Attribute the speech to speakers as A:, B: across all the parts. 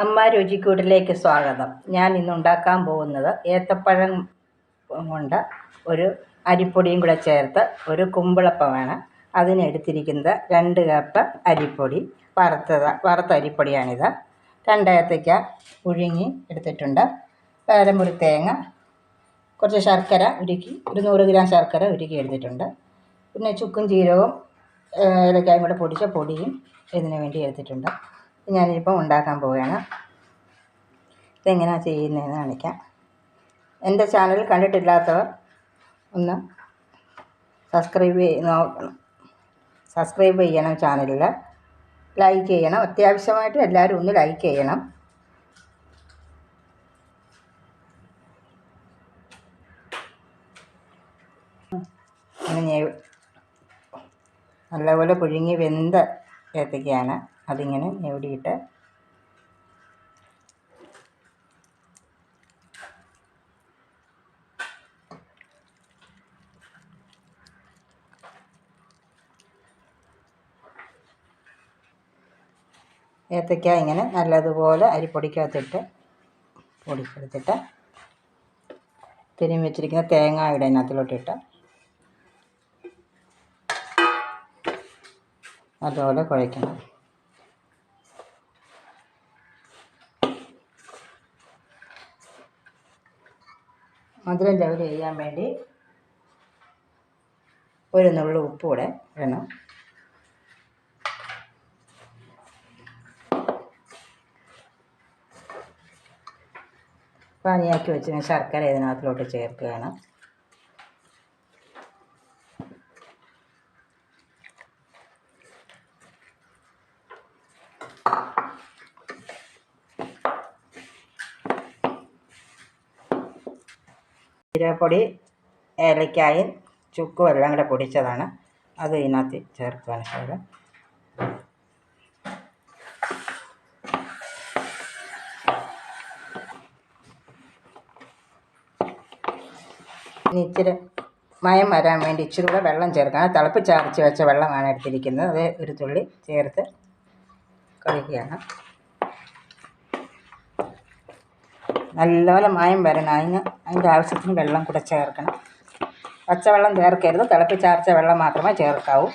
A: അമ്മ രുചിക്കൂട്ടിലേക്ക് സ്വാഗതം. ഞാൻ ഇന്ന് ഉണ്ടാക്കാൻ പോകുന്നത് ഏത്തപ്പഴം കൊണ്ട് ഒരു അരിപ്പൊടിയും കൂടെ ചേർത്ത് ഒരു കുമ്പിളപ്പമാണ്. അതിനെടുത്തിരിക്കുന്നത് 2 കപ്പ് അരിപ്പൊടി, വറുത്ത അരിപ്പൊടിയാണിത്. 2 ഏത്തയ്ക്ക പുഴുങ്ങി എടുത്തിട്ടുണ്ട്, അരമുറി തേങ്ങ, കുറച്ച് ശർക്കര ഉരുക്കി, ഒരു 100 ഗ്രാം ശർക്കര ഉരുക്കി എടുത്തിട്ടുണ്ട്. പിന്നെ ചുക്കും ജീരകവും ഏലക്കായും കൂടെ പൊടിച്ച പൊടിയും ഇതിന് വേണ്ടി എടുത്തിട്ടുണ്ട്. ഞാനിപ്പം ഉണ്ടാക്കാൻ പോവുകയാണ്. ഇതെങ്ങനെയാണ് ചെയ്യുന്നതെന്ന് കാണിക്കാം. എൻ്റെ ചാനൽ കണ്ടിട്ടില്ലാത്തവർ ഒന്ന് സബ്സ്ക്രൈബ് ചെയ്യണം. ചാനലിൽ ലൈക്ക് ചെയ്യണം. അത്യാവശ്യമായിട്ടും എല്ലാവരും ഒന്ന് ലൈക്ക് ചെയ്യണം. നല്ലപോലെ പുഴുങ്ങി വെന്ത ഏത്തയ്ക്കയാണ്. അതിങ്ങനെ ഞെവിടിയിട്ട് ഏത്തയ്ക്ക ഇങ്ങനെ നല്ലതുപോലെ അരിപ്പൊടിക്കകത്തിട്ട് പൊടിച്ചെടുത്തിട്ട് തിരുമ്മി വെച്ചിരിക്കുന്ന തേങ്ങയുടെ അതിനകത്തിലോട്ടിട്ട് അതുപോലെ കുഴയ്ക്കണം. മധുരം ലെവൽ ചെയ്യാൻ വേണ്ടി ഒരു നുള്ളു ഉപ്പ് കൂടെ വേണം. പാനിയാക്കി വെച്ച് ശർക്കര ഇതിനകത്തിലോട്ട് ചേർക്കുകയാണ്. ജീരകപ്പൊടി, ഏലക്കായും ചുക്കും എല്ലാം കൂടെ പൊടിച്ചതാണ്. അത് ഇതിനകത്ത് ചേർക്കുകയാണ് ശേഷം ഇച്ചിരി മയം വരാൻ വേണ്ടി ഇച്ചിരി കൂടെ വെള്ളം ചേർക്കണം. തിളപ്പിച്ചാറിച്ച് വെച്ച വെള്ളമാണ് എടുത്തിരിക്കുന്നത്. അത് ഒരു തുള്ളി ചേർത്ത് കഴിക്കുകയാണ്. നല്ലപോലെ മയം വരണം. അതിൻ്റെ ആവശ്യത്തിന് വെള്ളം കൂടെ ചേർക്കണം. പച്ചവെള്ളം ചേർക്കരുത്, തിളപ്പിച്ചാറിച്ച വെള്ളം മാത്രമേ ചേർക്കാവൂ.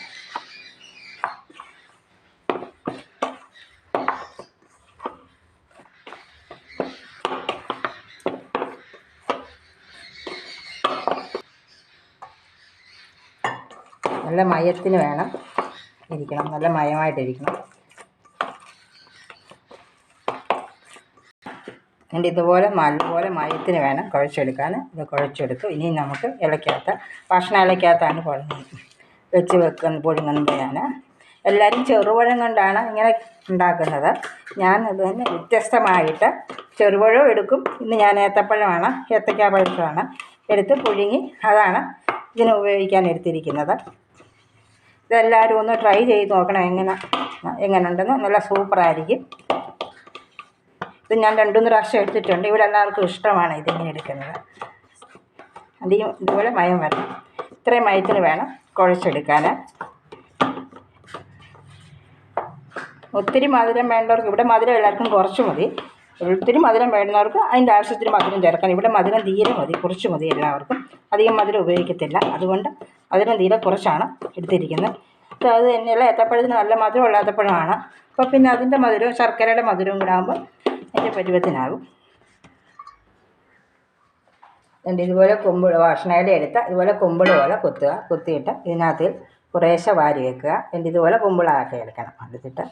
A: നല്ല മയത്തിന് വേണം ഇരിക്കണം, നല്ല മയമായിട്ടിരിക്കണം. എന്നിട്ട് ഇതുപോലെ നല്ലപോലെ മയത്തിന് വേണം കുഴച്ചെടുക്കാൻ. ഇത് കുഴച്ചെടുത്തു. ഇനി നമുക്ക് ഭക്ഷണ ഇലക്കകത്താണ് പുഴുങ്ങുമ്പോഴാണ്. എല്ലാവരും ചെറുപഴം കൊണ്ടാണ് ഇങ്ങനെ ഉണ്ടാക്കുന്നത്. ഞാൻ അത് തന്നെ വ്യത്യസ്തമായിട്ട് ചെറുപഴവും എടുക്കും. ഇന്ന് ഞാൻ ഏത്തയ്ക്ക പഴമാണ് എടുത്ത് പുഴുങ്ങി, അതാണ് ഇതിന് ഉപയോഗിക്കാൻ എടുത്തിരിക്കുന്നത്. ഇതെല്ലാവരും ഒന്ന് ട്രൈ ചെയ്ത് നോക്കണം. എങ്ങനെ ഉണ്ടെന്ന്. നല്ല സൂപ്പറായിരിക്കും. ഇത് ഞാൻ 2-3 പ്രാവശ്യം എടുത്തിട്ടുണ്ട്. ഇവിടെ എല്ലാവർക്കും ഇഷ്ടമാണ് ഇതിങ്ങനെ എടുക്കുന്നത്. അധികം ഇതുപോലെ മയം വരണം. ഇത്രയും മയത്തിന് വേണം കുഴച്ചെടുക്കാൻ. ഒത്തിരി മധുരം വേണ്ടവർക്ക്, ഇവിടെ മധുരം എല്ലാവർക്കും കുറച്ച് മതി. ഒത്തിരി മധുരം വേണ്ടുന്നവർക്ക് അതിൻ്റെ ആവശ്യത്തിന് മധുരം ചേർക്കണം. ഇവിടെ മധുരം തീരെ മതി, കുറച്ച് മതി എല്ലാവർക്കും. അധികം മധുരം ഉപയോഗിക്കത്തില്ല. അതുകൊണ്ട് മധുരം തീരെ കുറച്ചാണ് എടുത്തിരിക്കുന്നത്. അത് തന്നെയല്ല, ഏത്തപ്പഴത്തിന് നല്ല മധുരമുള്ള ഏത്തപ്പഴമാണ്. അപ്പോൾ പിന്നെ അതിൻ്റെ മധുരവും ശർക്കരയുടെ മധുരവും കൂടെ ആകുമ്പോൾ അതിൻ്റെ പരുവത്തിനാകും. എന്നിട്ട് ഇതുപോലെ ഭക്ഷണയില എടുത്ത് ഇതുപോലെ കുമ്പിൾ പോലെ കുത്തിയിട്ട് ഇതിനകത്ത് കുറേശ്ശെ വാരി വെക്കുക. എന്നിട്ട് ഇതുപോലെ കുമ്പിളാക്കി എടുക്കണം. എടുത്തിട്ട്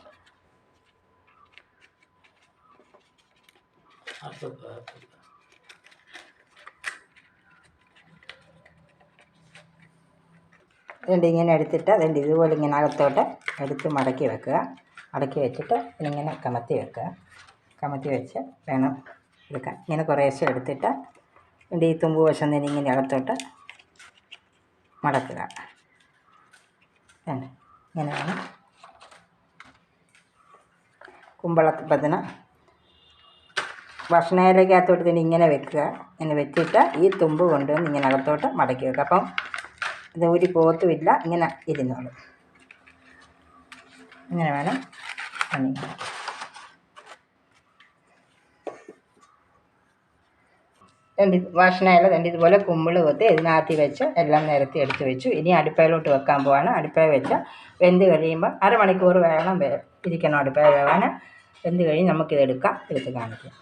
A: ഇങ്ങനെ എടുത്തിട്ട് അതിൻ്റെ ഇതുപോലെ ഇങ്ങനെ അകത്തോട്ട് എടുത്ത് മടക്കി വെക്കുക. മടക്കി വെച്ചിട്ട് ഇങ്ങനെ കമത്തി വെക്കുക. കമത്തി വെച്ച് വേണം എടുക്കാൻ. ഇങ്ങനെ കുറേശ്ശെ എടുത്തിട്ട് ഇതിൻ്റെ ഈ തുമ്പ് വശം തന്നെ ഇങ്ങനെ അകത്തോട്ട് മടക്കുക. ഇങ്ങനെ വേണം കുമ്പളപ്പത്തിന് ഭക്ഷണയിലേക്കകത്തോട്ട് തന്നെ ഇങ്ങനെ വെക്കുക. ഇങ്ങനെ വെച്ചിട്ട് ഈ തുമ്പ് കൊണ്ടുവന്ന് ഇങ്ങനെ അകത്തോട്ട് മടക്കി വെക്കുക. അപ്പം ഇത് ഊരി പോത്തുമില്ല, ഇങ്ങനെ ഇരുന്നോളും. ഇങ്ങനെ വേണം പണിയാൻ. വാഷണയില ഇതുപോലെ കുമ്പിള് കുത്തി ഇതിനകത്ത് വെച്ച് എല്ലാം നിരത്തി എടുത്ത് വെച്ചു. ഇനി അടുപ്പയിലോട്ട് വെക്കാൻ പോവാണ്. അടുപ്പയിൽ വെച്ച് വെന്ത് കഴിയുമ്പോൾ അരമണിക്കൂർ വേണം ഇരിക്കണം അടുപ്പയിൽ വേവാൻ. വെന്ത് കഴിഞ്ഞ് നമുക്കിതെടുക്കാം. എടുത്ത് കാണിക്കാം.